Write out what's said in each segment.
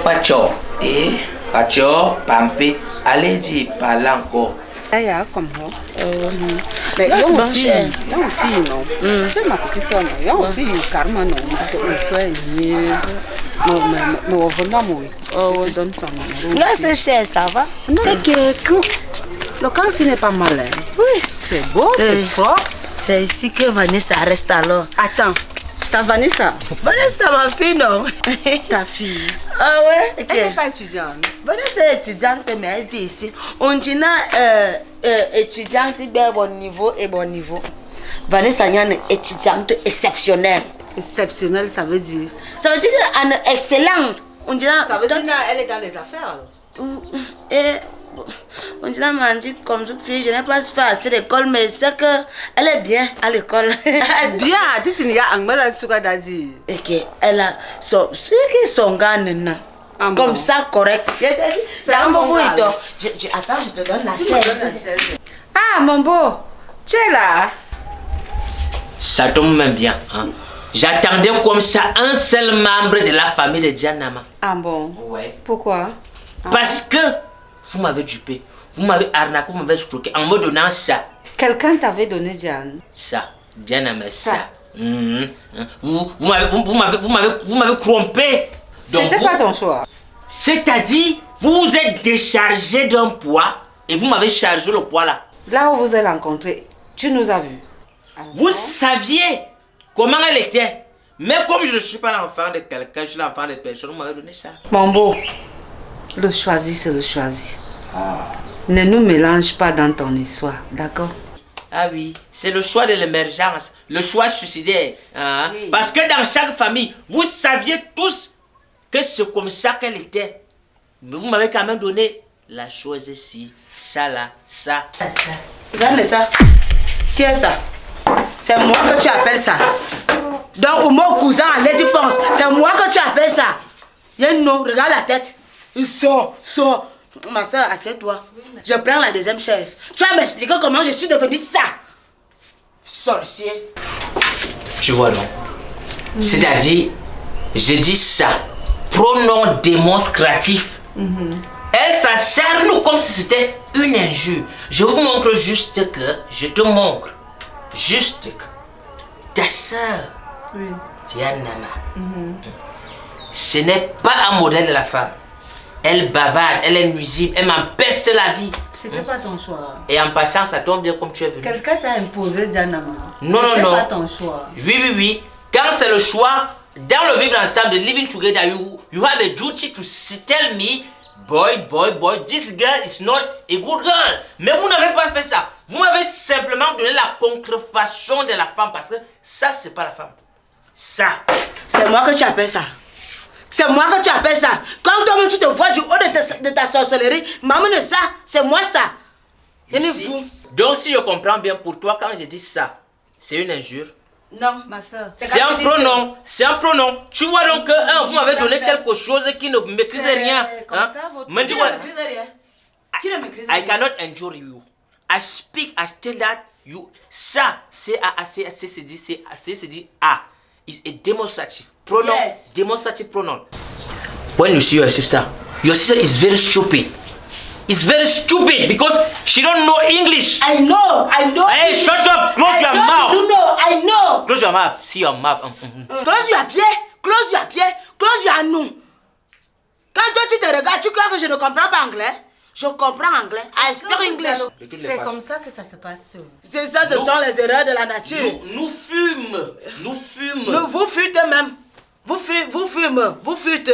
Pacho. Et Pacho, Pampé, allez dire, parle encore. Mais non. C'est ma petite soeur, non. Carrément, non. Là, c'est cher, ça va? Non. Le cancer n'est pas malin. Oui, c'est beau, c'est propre. C'est ici que Vanessa reste alors. Attends, ta Vanessa? Vanessa, ma fille, non? Ta fille? Ah ouais? Elle n'est pas étudiante. Vanessa est étudiante, mais elle vit ici. On dit étudiante, bien bon niveau et bon niveau. Vanessa est une étudiante exceptionnelle. Exceptionnelle, ça veut dire? Ça veut dire qu'elle est excellente. On dit ça veut dire qu'elle est dans les affaires alors? On dit comme toute fille, je n'ai pas fait assez d'école, mais c'est qu'elle est bien à l'école. Bien, tu n'as pas anglais sur quoi dire. Et qu'elle a ceux qui sont gagnants. Comme ça, correct. C'est un bon Attends, je te donne la chaise. Ah, mon beau, tu es là. Ça tombe même bien. Hein? J'attendais comme ça un seul membre de la famille de Dianama. Ah bon? Ouais. Pourquoi? Parce que vous m'avez dupé, vous m'avez arnaqué, vous m'avez escroqué en me donnant ça. Quelqu'un t'avait donné Diane? Ça, Dianama, ça. Vous m'avez trompé. C'était pas ton choix. C'est-à-dire, vous vous êtes déchargé d'un poids et vous m'avez chargé le poids là. Là où vous êtes rencontrés, tu nous as vus. Vous saviez comment elle était. Mais comme je ne suis pas l'enfant de quelqu'un, je suis l'enfant de personne, vous m'avez donné ça. Mon beau, le choisi, c'est le choisi. Ne nous mélange pas dans ton histoire, d'accord? Ah oui, c'est le choix de l'émergence, le choix suicidaire. Hein? Oui. Parce que dans chaque famille, vous saviez tous que c'est comme ça qu'elle était. Mais vous m'avez quand même donné la chose ici, ça là, ça. Ça. Qui est ça? C'est moi que tu appelles ça. Donc, mon cousin, Lady pense, c'est moi que tu appelles ça. Non, regarde la tête. Il sort. Ma soeur, assieds-toi. Je prends la deuxième chaise. Tu vas m'expliquer comment je suis devenue ça. Sorcier. Tu vois non? C'est-à-dire, je dis ça. Pronom démonstratif. Elle s'acharne comme si c'était une injure. Je vous montre juste que, je te montre, juste que ta soeur, Dianama, ce n'est pas un modèle de la femme. Elle bavarde, elle est nuisible, elle m'empeste la vie. C'était pas ton choix. Et en passant, ça tombe bien comme tu es venu. Quelqu'un t'a imposé Dianama. Non. C'était pas ton choix. Oui. Quand c'est le choix, dans le vivre ensemble, de living together, you have a duty to tell me, boy, this girl is not a good girl. Mais vous n'avez pas fait ça. Vous m'avez simplement donné la contrefaçon de la femme parce que ça, c'est pas la femme. Ça. C'est moi que tu appelles ça. C'est moi que tu appelles ça. Quand toi-même tu te vois du haut de ta sorcellerie, maman de ça, c'est moi ça. Donc si je comprends bien pour toi, quand je dis ça, c'est une injure. Non, ma soeur. C'est un pronom. C'est un pronom. Tu vois donc que vous m'avez donné quelque chose qui ne maîtrise rien. Comme ça, votre... Qui ne maîtrise rien. Qui ne maîtrise rien. I cannot injure you. I speak, I tell that you. Ça, c'est dit A. It's a demonstrative pronoun. Yes. Demonstrative pronoun. When you see your sister is very stupid. It's very stupid because she don't know English. I know. Hey, shut up! Close your mouth. I know. Close your mouth. See your mouth. Close your pied. Close your nom. Quand toi tu te regardes, tu crois que je ne comprends pas anglais? Je comprends anglais. I speak English. C'est comme ça que ça se passe. C'est ça, ce sont les erreurs de la nature. Nous fûmes. Vous fûtes même. Vous fûtes.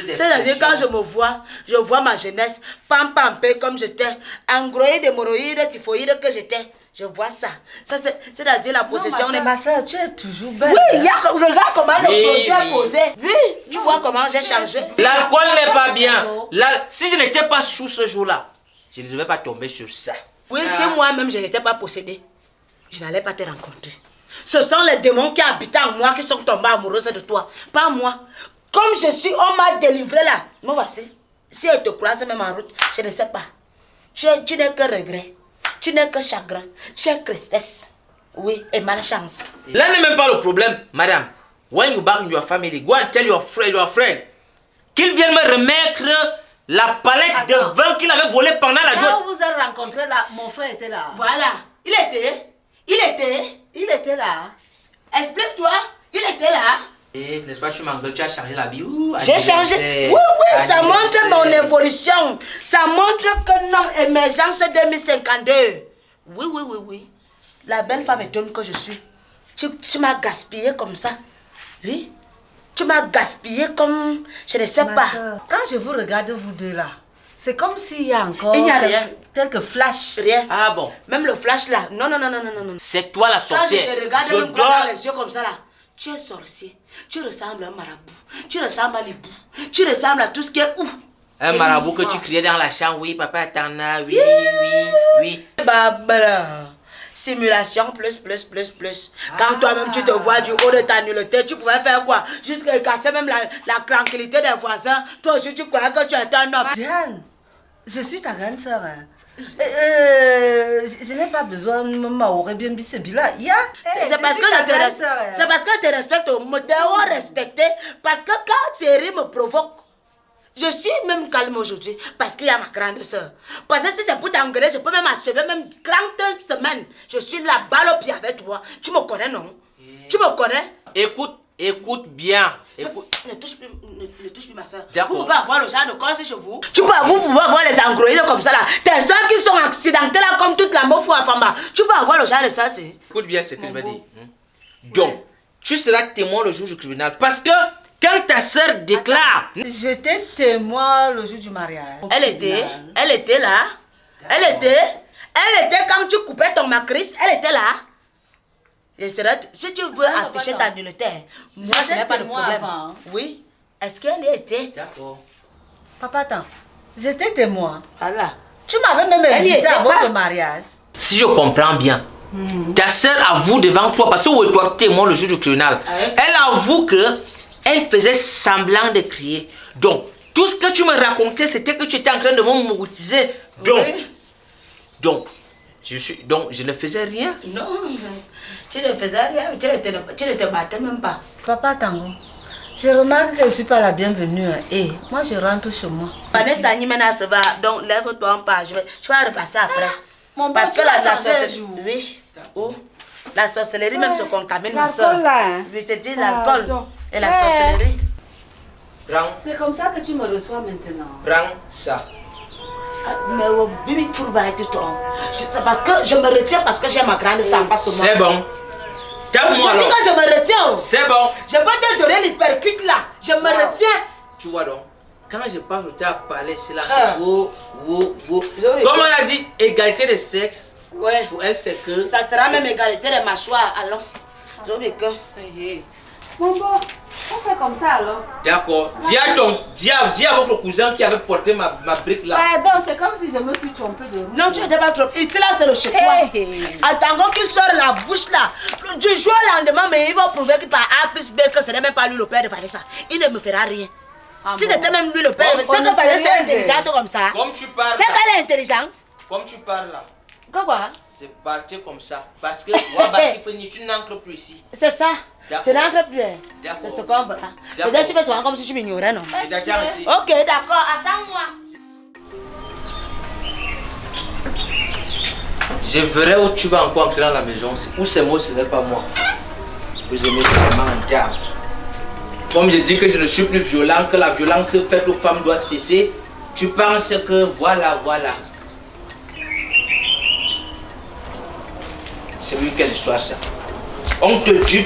C'est-à-dire quand je me vois, je vois ma jeunesse, pampé comme j'étais, engroyée d'hémorroïdes, typhoïdes que j'étais. Je vois ça. C'est-à-dire la possession. Non, ma soeur, tu es toujours belle. Oui, regarde comment le produit est posé. Oui, tu vois comment j'ai changé. L'alcool n'est pas bien. Si je n'étais pas sous ce jour-là, je ne devais pas tomber sur ça. Oui, si moi-même je n'étais pas possédée, je n'allais pas te rencontrer. Ce sont les démons qui habitent en moi qui sont tombés amoureux de toi, pas moi. Comme je suis, on m'a délivré là. Me voici. Si elle te croise même en route, je ne sais pas. Tu n'es que regret. Tu n'es que chagrin. Tu es tristesse. Oui, et malchance. Là n'est même pas le problème, madame. when you back in your family, go and tell your friend qu'il vienne me remettre la palette de vin qu'il avait volé pendant la nuit. Quand vous avez rencontré là, mon frère était là. Voilà. Il était là. Explique-toi. Il était là. Et n'est-ce pas, tu m'engueules, tu as changé la vie. J'ai changé. Oui, ça montre mon évolution. Ça montre que non, émergence 2052. Oui. La belle femme et homme que je suis. Tu m'as gaspillé comme ça. Oui. Tu m'as gaspillé comme... Je ne sais pas. Soeur, quand je vous regarde, vous deux là, c'est comme s'il y a encore... Il n'y a rien. Quelques flashs. Rien. Ah bon? Même le flash là. Non. C'est toi la sorcière. Quand je te regarde même dans les yeux comme ça là, tu es sorcier. Tu ressembles à un marabout. Tu ressembles à l'hibou. Tu ressembles à tout ce qui est ouf. Un marabout que tu criais dans la chambre. Oui, papa attends là. Oui. Barbara. Simulation plus. Quand toi-même tu te vois du haut de ta nullité, tu pouvais faire quoi? Jusqu'à casser même la tranquillité des voisins. Toi aussi tu crois que tu es un homme. Diane, je suis ta grande soeur. Hein. Je n'ai pas besoin de m'aurait bien dit c'est bien. C'est parce que je te respecte. C'est parce que je te respecte. Me te respecter. Parce que quand Thierry me provoque, je suis même calme aujourd'hui parce qu'il y a ma grande soeur. Parce que si c'est pour t'engueuler, je peux même achever même 30 semaines. Je suis la balle au pied avec toi. Tu me connais, non? Tu me connais? Écoute bien. Écoute. Ne touche plus ma soeur. D'accord. Vous pouvez avoir le genre de corps chez vous. Vous pouvez avoir les androïdes comme ça là. Tes soeurs qui sont accidentées là comme toute la meuf ou à Famba. Tu peux avoir le genre de ça, c'est. Écoute bien ce que je vais dire. Donc, tu seras témoin le jour du tribunal. Parce que quand ta soeur déclare... J'étais témoin le jour du mariage. Elle était là. Elle était quand tu coupais ton matrice. Elle était là. Si tu veux afficher ta nullité, moi je n'ai pas de problème. Avant. Oui. Est-ce qu'elle était? D'accord. Papa, attends. J'étais témoin. Voilà. Tu m'avais même invité à votre pas. mariage. Si je comprends bien, ta soeur avoue devant toi, parce que toi témoin le jour du tribunal, elle avoue que elle faisait semblant de crier. Donc, tout ce que tu me racontais, c'était que tu étais en train de m'hypnotiser. Donc, je ne faisais rien. Non, tu ne faisais rien, tu ne te battais même pas. Papa Tango, je remarque que je ne suis pas la bienvenue. Et moi, je rentre chez moi. Vanessa Nimena se va, donc lève-toi en pas. Je vais repasser après. Parce que la sorcellerie, oui. Oh. La sorcellerie même se contamine, ma soeur. Je te dis l'alcool et la sorcellerie. C'est comme ça que tu me reçois maintenant. Prends ça. Mais au bibi pour va être toi. C'est parce que je me retiens parce que j'ai ma grande sœur parce que moi. C'est bon. Je dis que je me retiens. C'est bon. Je peux te donner l'hypercute là. Je me retiens. Tu vois donc, quand je passe au théâtre à parler, c'est là. Comme on a dit, égalité de sexe. Ouais. Pour elle, c'est que. Ça sera même égalité de mâchoires. Allons. Bon, on fait comme ça alors. D'accord. Dis à votre cousin qui avait porté ma brique là. Pardon, c'est comme si je me suis trompée de route. Non, tu n'étais pas trompée. Ici là, c'est le chez toi. Attends qu'il sort la bouche là. Du jour au lendemain, mais il va prouver qu'il par A plus B que ce n'est même pas lui le père de Vanessa. Il ne me fera rien. Si c'était même lui le père, c'est que Vanessa est intelligente comme ça. Comme tu parles. C'est qu'elle est intelligente. Comme tu parles là. Quoi? C'est parti comme ça. Parce que tu n'entres plus ici. C'est ça. Je n'entre plus. D'accord. C'est ce qu'on verra. Peut-être tu fais souvent comme si tu m'ignorais, non? D'accord ici. Ok, d'accord. Attends-moi. Je verrai où tu vas encore entrer dans la maison. Où c'est moi, ce n'est pas moi. Vous aimez seulement un diable. Comme je dis que je ne suis plus violent, que la violence faite aux femmes doit cesser, tu penses que voilà. C'est lui quelle histoire ça? On te dit